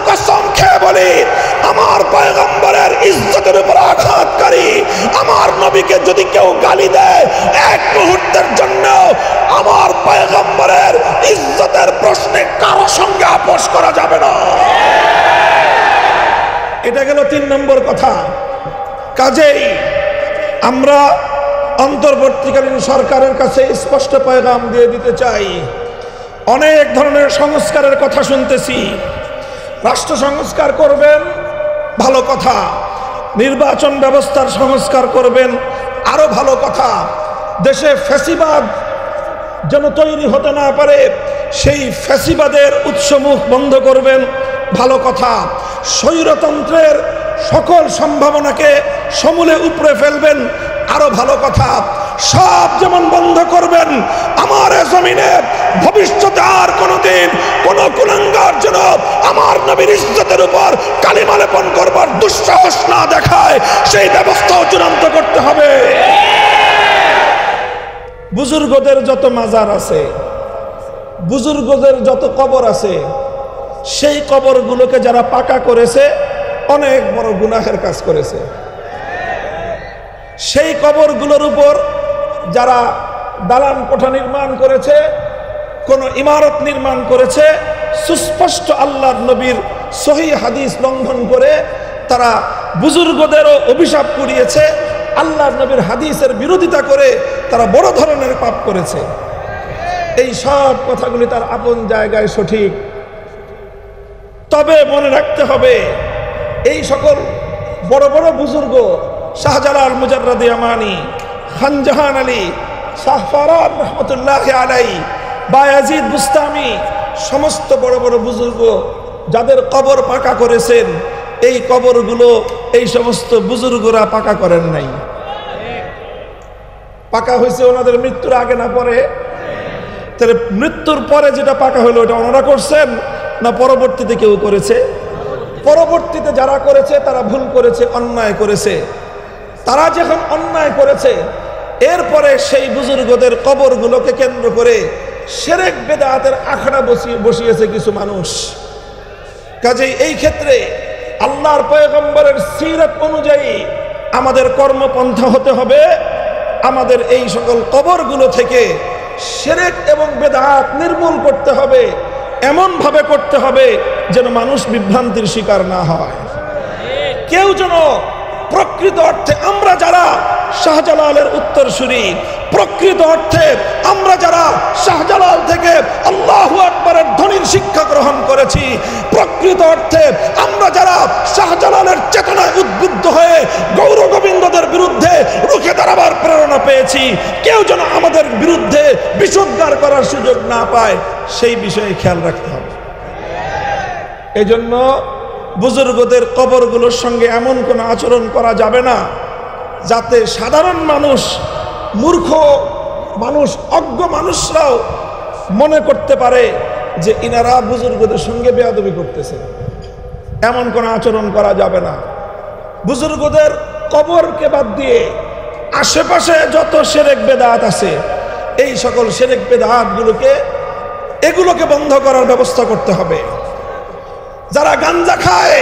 কসম খেয়ে বলি, আমার পয়গম্বরের ইজ্জতের উপর আঘাতকারী আমার নবীকে যদি কেউ গালি দেয়, এক মুহূর্তের জন্য আমার পয়গম্বরের ইজ্জতের প্রশ্নে কারো সঙ্গে আপোষ করা যাবে না। এটা গেল 3 নম্বর কথা। কাজেই আমরা অন্তর্বর্তীকালীন সরকারের কাছে স্পষ্ট পয়গাম দিয়ে দিতে চাই, অনেক ধরনের সংস্কারের কথা শুনতেছি। রাষ্ট্র সংস্কার করবেন, ভালো কথা। নির্বাচন ব্যবস্থার সংস্কার করবেন, আরো ভালো কথা। দেশে ফ্যাসিবাদ যেন তৈরি হতে না পারে, সেই ফ্যাসিবাদের উৎসমুখ বন্ধ করবেন, ভালো কথা। স্বৈরতন্ত্রের সকল সম্ভাবনাকে সমূলে উপড়ে ফেলবেন, আরো ভালো কথা। সব যেমন বন্ধ করবেন, আমার জমিনে ভবিষ্যতে আর কোনোদিন কোন কুলাঙ্গার যেন আমার নবীর ইজ্জতের উপর কালিমা লেপন করবার দুঃসাহস না দেখায়, সেই ব্যবস্থাও চূড়ান্ত করতে হবে। বুজুর্গদের যত মাজার আছে, বুজুর্গদের যত কবর আছে, সেই কবরগুলোকে যারা পাকা করেছে অনেক বড় গুনাহের কাজ করেছে। সেই কবরগুলোর উপর যারা দালান কোঠা নির্মাণ করেছে, কোন ইমারত নির্মাণ করেছে, সুস্পষ্ট আল্লাহর নবীর সহিহ হাদিস লঙ্ঘন করে তারা বুজুর্গদেরও অভিশাপ কুড়িয়েছে, আল্লাহর নবীর হাদিসের বিরোধিতা করে তারা বড় ধরনের পাপ করেছে। এই সব কথাগুলি তার আপন জায়গায় সঠিক, তবে মনে রাখতে হবে এই সকল বড় বড় বুজুর্গ, শাহজালাল মুজাররাদি আমানি, খানজাহান আলী, শাহ ফরাদ রহমতুল্লাহ আলাই, বায়াজিদ বুস্তামি, সমস্ত বড় বড় বুজুর্গ যাদের কবর পাকা করেছেন, এই কবরগুলো এই সমস্ত বুজুর্গরা পাকা করেন নাই। পাকা হয়েছে ওনাদের মৃত্যুর আগে না পরে? তাহলে মৃত্যুর পরে যেটা পাকা হলো ওটা ওনারা করছেন না পরবর্তীতে কেউ করেছে? পরবর্তীতে যারা করেছে তারা ভুল করেছে, অন্যায় করেছে। তারা যখন অন্যায় করেছে, এরপরে সেই বুজুর্গদের কবরগুলোকে কেন্দ্র করে শিরক বিদআতের আখড়া বসিয়েছে কিছু মানুষ। কাজেই এই ক্ষেত্রে আল্লাহর পয়গম্বরের সিরাত অনুযায়ী আমাদের কর্মপন্থা হতে হবে, আমাদের এই সকল কবরগুলো থেকে শিরক এবং বিদআত নির্মূল করতে হবে, এমন ভাবে করতে হবে যেন মানুষ বিভ্রান্তির শিকার না হয়। কেউ যেন প্রকৃত অর্থে আমরা যারা শাহজালালের উত্তরসূরি, প্রকৃত অর্থে আমরা যারা শাহজালাল থেকে আল্লাহু আকবারের ধ্বনির শিক্ষা গ্রহণ করেছি, প্রকৃত অর্থে আমরা যারা শাহজালালের চেতনায় উদ্বুদ্ধ হয়ে গৌর গোবিন্দদের বিরুদ্ধে রুখে দাঁড়াবার প্রেরণা পেয়েছি, কেউ যেন আমাদের বিরুদ্ধে বিষোদ্গার করার সুযোগ না পায়, সেই বিষয়ে খেয়াল রাখতে হবে। এই জন্য বুজুর্গদের কবরগুলোর সঙ্গে এমন কোনো আচরণ করা যাবে না যাতে সাধারণ মানুষ, মূর্খ মানুষ, অজ্ঞ মানুষরাও মনে করতে পারে যে ইনারা বুজুর্গদের সঙ্গে বেয়াদবি করতেছে। এমন কোনো আচরণ করা যাবে না। বুজুর্গদের কবরকে বাদ দিয়ে আশেপাশে যত শিরক বিদআত আছে, এই সকল শিরক বিদআতগুলোকে এগুলোকে বন্ধ করার ব্যবস্থা করতে হবে। যারা গাঞ্জা খায়,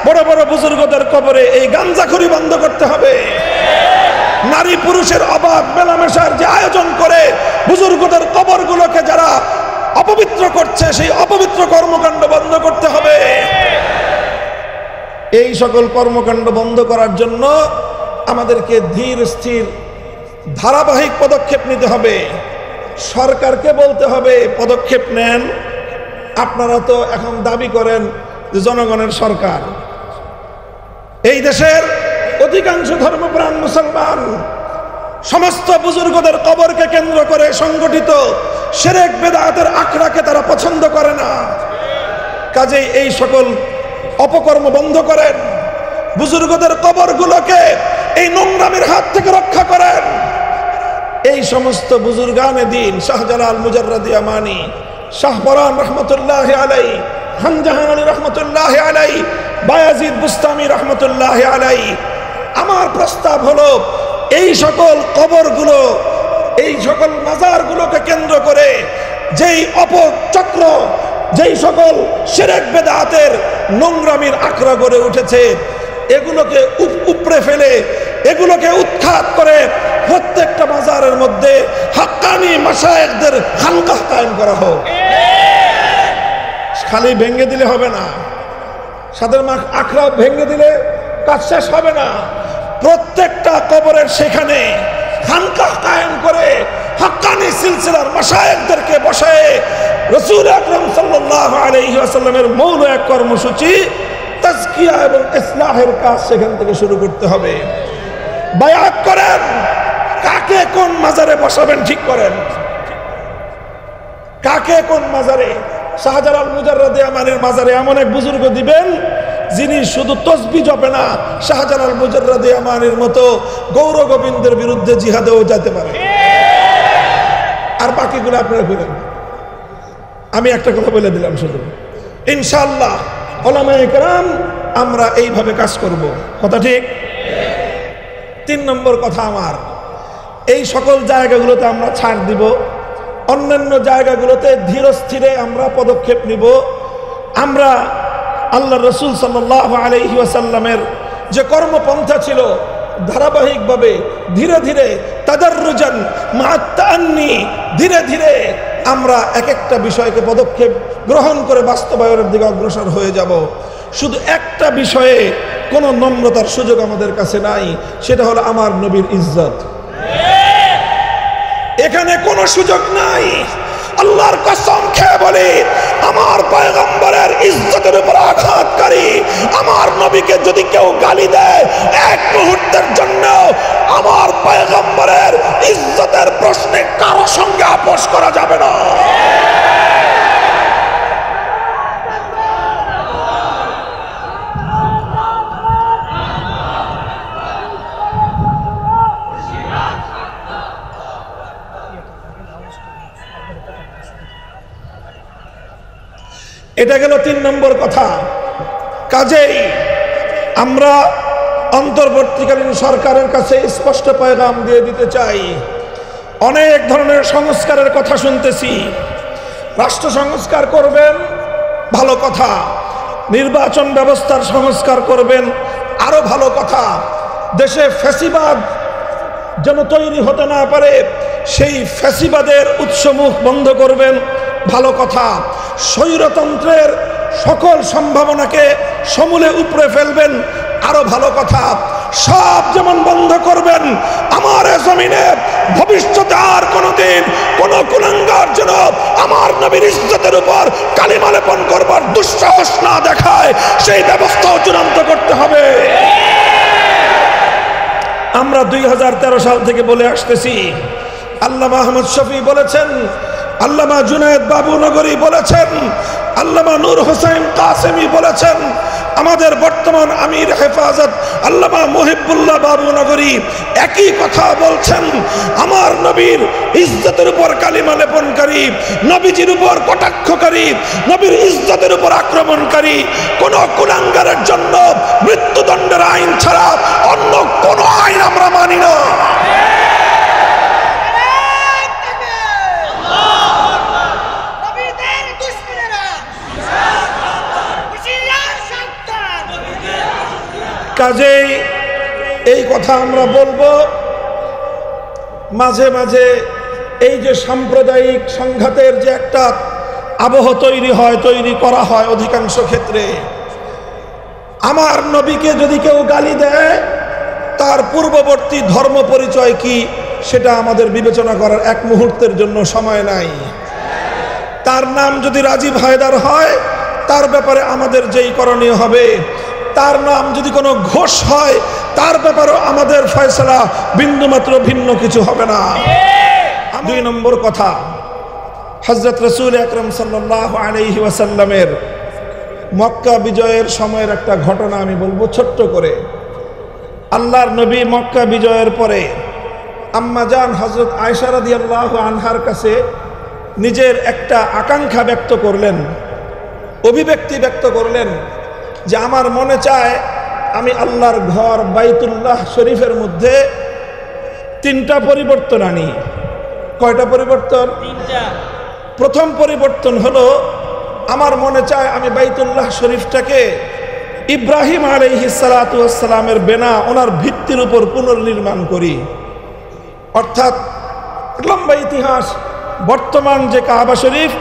বড় বড় বুজুর্গদের কবরে এই গাঞ্জাখুরি বন্ধ করতে হবে। নারী পুরুষের অবাধ মেলামেশার যে আয়োজন করে বুজুর্গদের কবরগুলোকে যারা অপবিত্র করছে, সেই অপবিত্র কর্মকাণ্ড বন্ধ করতে হবে। এই সকল কর্মকাণ্ড বন্ধ করার জন্য আমাদেরকে ধীর স্থির ধারাবাহিক পদক্ষেপ নিতে হবে। সরকারকে বলতে হবে পদক্ষেপ নেন। আপনারা তো এখন দাবি করেন যে জনগণের সরকার। এই দেশের অধিকাংশ ধর্মপ্রাণ মুসলমান সমস্ত বুজুর্গদের কবরকে কেন্দ্র করে সংগঠিত শিরক বিদআতের আখড়াকে তারা পছন্দ করে না। কাজেই এই সকল অপকর্ম বন্ধ করেন, বুজুর্গদের কবরগুলোকে এই নোংরামির হাত থেকে রক্ষা করেন। এই সমস্ত বুজুর্গানে দিন, শাহজালাল মুজাররাদি আমানি, শাহ ফরান রহমতুল্লাহ আলাই, খানজাহান আলী রহমতুল্লাহ আলাই, বায়াজিদ বুস্তামি রহমতুল্লাহ আলাই, আমার প্রস্তাব হলো এই সকল কবরগুলো, এই সকল মাজারগুলোকে কেন্দ্র করে যেই অপচক্র, যেই সকল শিরক বিদআতের নোংরামির আখড়া গড়ে উঠেছে, এগুলোকে উপড়ে ফেলে, এগুলোকে উৎখাত করে প্রত্যেকটা মাজারের মধ্যে হাক্কানি মাশায়েখদের খানকাহ কায়েম করা হোক। খালি ভেঙে দিলে হবে না, সাদের আখড়া ভেঙে দিলে কাজ শেষ হবে না। প্রত্যেকটা কবরের সেখানে খানকাহ কায়েম করে হাক্কানি সিলসিলার মাশায়েখদেরকে বসায় রাসূল আকরাম সাল্লাল্লাহু আলাইহি ওয়াসাল্লামের মৌল এক কর্মসূচি তাজকিয়া এবং ইসলাহের কাজ সেখান থেকে শুরু করতে হবে। বায়াত করেন, কাকে কোন মাজারে বসাবেন ঠিক করেন, কাকে কোন মাজারে। শাহজালাল মুজাররদে আমানের মাজারে এমন এক বুজুর্গ দিবেন যিনি শুধু তসবিহ জপে না, শাহজালাল মুজাররদে আমানের মতো গৌর গোবিন্দের বিরুদ্ধে জিহাদেও যেতে পারে। আর বাকিগুলো আপনারা করেন। আমি একটা কথা বলে দিলাম শুধু, ইনশাআল্লাহ উলামায়ে কেরাম আমরা এইভাবে কাজ করব, কথা ঠিক। 3 নম্বর কথা, আমার এই সকল জায়গাগুলোতে আমরা ছাড় দিব, অন্যান্য জায়গাগুলোতে ধীর স্থিরে আমরা পদক্ষেপ নিব। আমরা আল্লাহ রসুল সাল্লাল্লাহু আলাইহি ওয়াসাল্লামের যে কর্মপন্থা ছিল, ধারাবাহিকভাবে ধীরে ধীরে তাদাররুজান মা'আত তাআন্নি, ধীরে ধীরে আমরা এক একটা বিষয়কে পদক্ষেপ গ্রহণ করে বাস্তবায়নের দিকে অগ্রসর হয়ে যাব। শুধু একটা বিষয়ে কোনো নম্রতার সুযোগ আমাদের কাছে নাই, সেটা হলো আমার নবীর ইজ্জত। এখানে কোনো সুযোগ নাই। আল্লাহর কসম খেয়ে বলি, আমার পয়গম্বরের ইজ্জতের উপর আঘাতকারী আমার নবীকে যদি কেউ গালি দেয়, এক মুহূর্তের জন্য আমার পয়গম্বরের ইজ্জতের প্রশ্নে কারো সঙ্গে আপোষ করা যাবে না। এটা গেল 3 নম্বর কথা। কাজেই আমরা অন্তর্বর্তীকালীন সরকারের কাছে স্পষ্ট পয়গাম দিয়ে দিতে চাই, অনেক ধরনের সংস্কারের কথা শুনতেছি। রাষ্ট্র সংস্কার করবেন, ভালো কথা। নির্বাচন ব্যবস্থার সংস্কার করবেন, আরো ভালো কথা। দেশে ফ্যাসিবাদ যেন তৈরি হতে না পারে, সেই ফ্যাসিবাদের উৎসমুখ বন্ধ করবেন, ভালো কথা। স্বৈরতন্ত্রের সকল সম্ভাবনাকে সমূলে উপড়ে ফেলবেন, আরো ভালো কথা। সব যেমন বন্ধ করবেন, আমার জমিনে ভবিষ্যতে আর কোনোদিন কোন কুলাঙ্গার যেন আমার নবীর ইজ্জতের উপর কালিমা লেপন করবার দুঃসাহস না দেখায়, সেই ব্যবস্থাও চূড়ান্ত করতে হবে। আমরা 2013 সাল থেকে বলে আসতেছি, আল্লামা আহমদ শফি বলেছেন, আল্লামা জুনায়েদ বাবু নগরী বলেছেন, আল্লামা নূর হোসেন কাসেমি বলেছেন, আমাদের বর্তমান আমির হেফাজত আল্লামা মুহিবুল্লাহ বাবু নগরী একই কথা বলছেন। আমার নবীর ইজ্জতের উপর কালিমা লেপনকারী, নবীজির উপর কটাক্ষকারী, নবীর ইজ্জতের উপর আক্রমণকারী কোন কুলাঙ্গারের জন্য মৃত্যুদণ্ডের আইন ছাড়া অন্য কোন আইন আমরা মানি না। কাজেই এই কথা আমরা বলবো। মাঝে মাঝে এই যে সাম্প্রদায়িক সংঘাতের যে একটা আবহ তৈরি করা হয় অধিকাংশ ক্ষেত্রে, আমার নবীকে যদি কেউ গালি দেয়, তার পূর্ববর্তী ধর্ম পরিচয় কি সেটা আমাদের বিবেচনা করার এক মুহূর্তের জন্য সময় নাই। তার নাম যদি রাজীব হায়দার হয়, তার ব্যাপারে আমাদের যেই করণীয় হবে, তার নাম যদি কোনো ঘোষ হয়, তার ব্যাপারেও আমাদের ফয়সালা বিন্দুমাত্র ভিন্ন কিছু হবে না। 2 নম্বর কথা, হযরত রাসূল আকরাম সাল্লাল্লাহু আলাইহি ওয়াসাল্লামের মক্কা বিজয়ের সময়ের একটা ঘটনা আমি বলবো ছোট্ট করে। আল্লাহর নবী মক্কা বিজয়ের পরে আম্মা জান হযরত আয়েশা রাদিয়াল্লাহু আনহার কাছে নিজের একটা আকাঙ্ক্ষা ব্যক্ত করলেন, অভিব্যক্তি ব্যক্ত করলেন যে আমার মনে চায় আমি আল্লাহর ঘর বাইতুল্লাহ শরীফের মধ্যে 3টা পরিবর্তন আনি। কয়টা পরিবর্তন? 3টা। প্রথম পরিবর্তন হলো আমার মনে চায় আমি বাইতুল্লাহ শরীফটাকে ইব্রাহিম আলাইহিস সালাতু ওয়াস সালামের বেনা ওনার ভিত্তির উপর পুনর্নির্মাণ করি। অর্থাৎ লম্বা ইতিহাস, বর্তমান যে কাবা শরীফ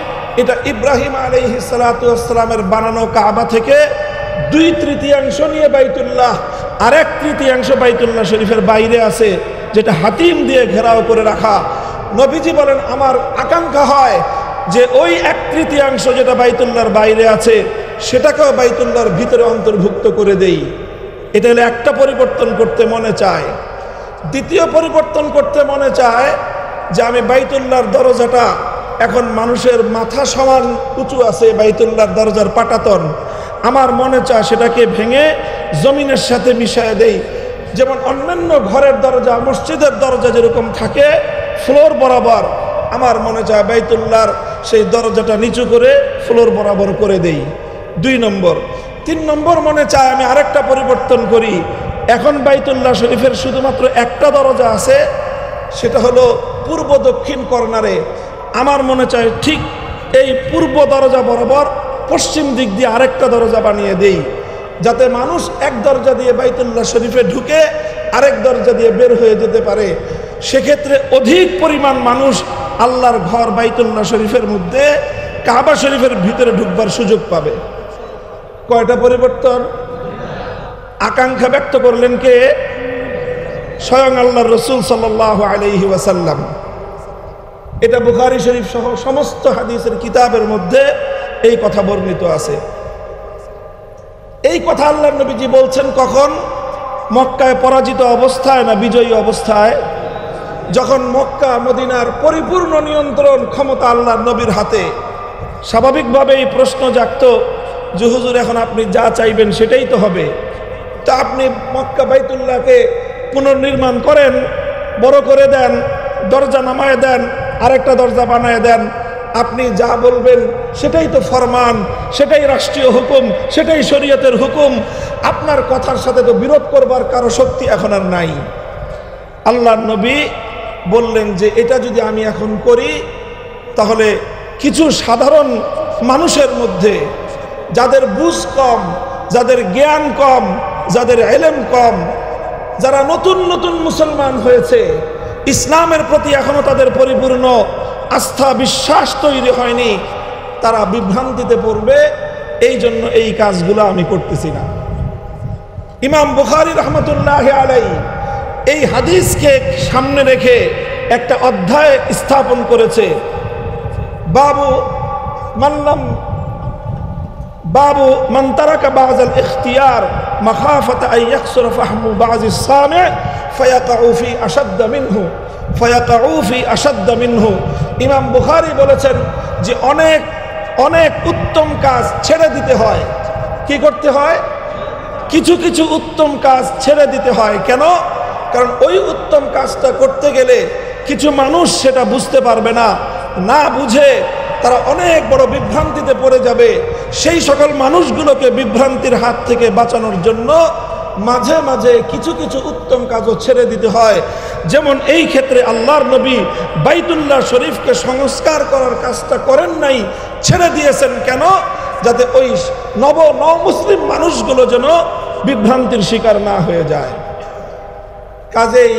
এটা ইব্রাহিম আলাইহিস সালাতু ওয়াস সালামের বানানো কাবা থেকে 2/3 নিয়ে বাইতুল্লাহ, আর 1/3 বাইতুল্লাহ শরীফের বাইরে আছে, যেটা হাতিম দিয়ে ঘেরাও করে রাখা। নবীজি বলেন আমার আকাঙ্ক্ষা হয় যে ওই 1/3 যেটা বাইতুল্লাহর বাইরে আছে সেটাকেও বাইতুল্লাহর ভিতরে অন্তর্ভুক্ত করে দেই। এটা হলো একটা পরিবর্তন করতে মনে চায়। দ্বিতীয় পরিবর্তন করতে মনে চায় যে আমি বাইতুল্লাহর দরজাটা, এখন মানুষের মাথা সমান উঁচু আছে বাইতুল্লাহর দরজার পাটাতন, আমার মনে চায় সেটাকে ভেঙে জমিনের সাথে মিশিয়ে দেই। যেমন অন্যান্য ঘরের দরজা, মসজিদের দরজা যেরকম থাকে ফ্লোর বরাবর, আমার মনে চায় বাইতুল্লাহর সেই দরজাটা নিচু করে ফ্লোর বরাবর করে দেই। 2 নম্বর। 3 নম্বর মনে চায় আমি আরেকটা পরিবর্তন করি। এখন বাইতুল্লাহ শরীফের শুধুমাত্র একটা দরজা আছে, সেটা হলো পূর্ব দক্ষিণ কর্নারে। আমার মনে চায় ঠিক এই পূর্ব দরজা বরাবর পশ্চিম দিক দিয়ে আরেকটা দরজা বানিয়ে দেই, যাতে মানুষ এক দরজা দিয়ে বাইতুল্লাহ শরীফে ঢুকে আরেক দরজা দিয়ে বের হয়ে যেতে পারে। সেক্ষেত্রে অধিক পরিমাণ মানুষ আল্লাহর ঘর বাইতুল্লাহ শরীফের মধ্যে কাবা শরীফের ভিতরে ঢুকবার সুযোগ পাবে। কয়টা পরিবর্তন? আকাঙ্ক্ষা ব্যক্ত করলেন কে? স্বয়ং আল্লাহর রাসূল সাল্লাল্লাহু আলাইহি ওয়াসাল্লাম। এটা বুখারী শরীফ সহ সমস্ত হাদিসের কিতাবের মধ্যে এই কথা বর্ণিত আছে। এই কথা আল্লাহর নবীজি বলছেন কখন? মক্কায় পরাজিত অবস্থায় না বিজয়ী অবস্থায়? যখন মক্কা মদিনার পরিপূর্ণ নিয়ন্ত্রণ ক্ষমতা আল্লাহর নবীর হাতে। স্বাভাবিকভাবে এই প্রশ্ন জাগতো যে হুজুর এখন আপনি যা চাইবেন সেটাই তো হবে, তা আপনি মক্কা বাইতুল্লাহকে পুনর্নির্মাণ করেন, বড় করে দেন, দরজা নামায় দেন, আরেকটা দরজা বানায় দেন, আপনি যা বলবেন সেটাই তো ফরমান, সেটাই রাষ্ট্রীয় হুকুম, সেটাই শরীয়তের হুকুম, আপনার কথার সাথে তো বিরোধ করবার কারো শক্তি এখন আর নাই। আল্লাহর নবী বললেন যে এটা যদি আমি এখন করি তাহলে কিছু সাধারণ মানুষের মধ্যে যাদের বুঝ কম, যাদের জ্ঞান কম, যাদের ইলম কম, যারা নতুন নতুন মুসলমান হয়েছে, ইসলামের প্রতি এখনো তাদের পরিপূর্ণ আস্থা বিশ্বাস তৈরি হয়নি, তারা বিভ্রান্তিতে পড়বে। এই জন্য এই কাজগুলো আমি করতেছি না। ইমাম বুখারী রহমতুল্লাহ আলাইহি এই হাদিসকে সামনে রেখে একটা অধ্যায় স্থাপন করেছে, বাবু মান তারাকা বাযাল ইখতিয়ার মাখাফাতা আন ইয়াকসুরা ফাহমু বাযিস সামি' ফায়াকাউ ফি আশাদ্দ মিনহু। ইমাম বুখারী বলেছেন যে অনেক অনেক উত্তম কাজ ছেড়ে দিতে হয়। কি করতে হয়? কিছু কিছু উত্তম কাজ ছেড়ে দিতে হয়। কেন? কারণ ওই উত্তম কাজটা করতে গেলে কিছু মানুষ সেটা বুঝতে পারবে না, না বুঝে তারা অনেক বড় বিভ্রান্তিতে পড়ে যাবে। সেই সকল মানুষগুলোকে বিভ্রান্তির হাত থেকে বাঁচানোর জন্য মাঝে মাঝে কিছু কিছু উত্তম কাজও ছেড়ে দিতে হয়। যেমন এই ক্ষেত্রে আল্লাহর নবী বাইতুল্লাহ শরীফকে সংস্কার করার কাজটা করেন নাই, ছেড়ে দিয়েছেন। কেন? যাতে ওই নব মুসলিম মানুষগুলো যেন বিভ্রান্তির শিকার না হয়ে যায়। কাজেই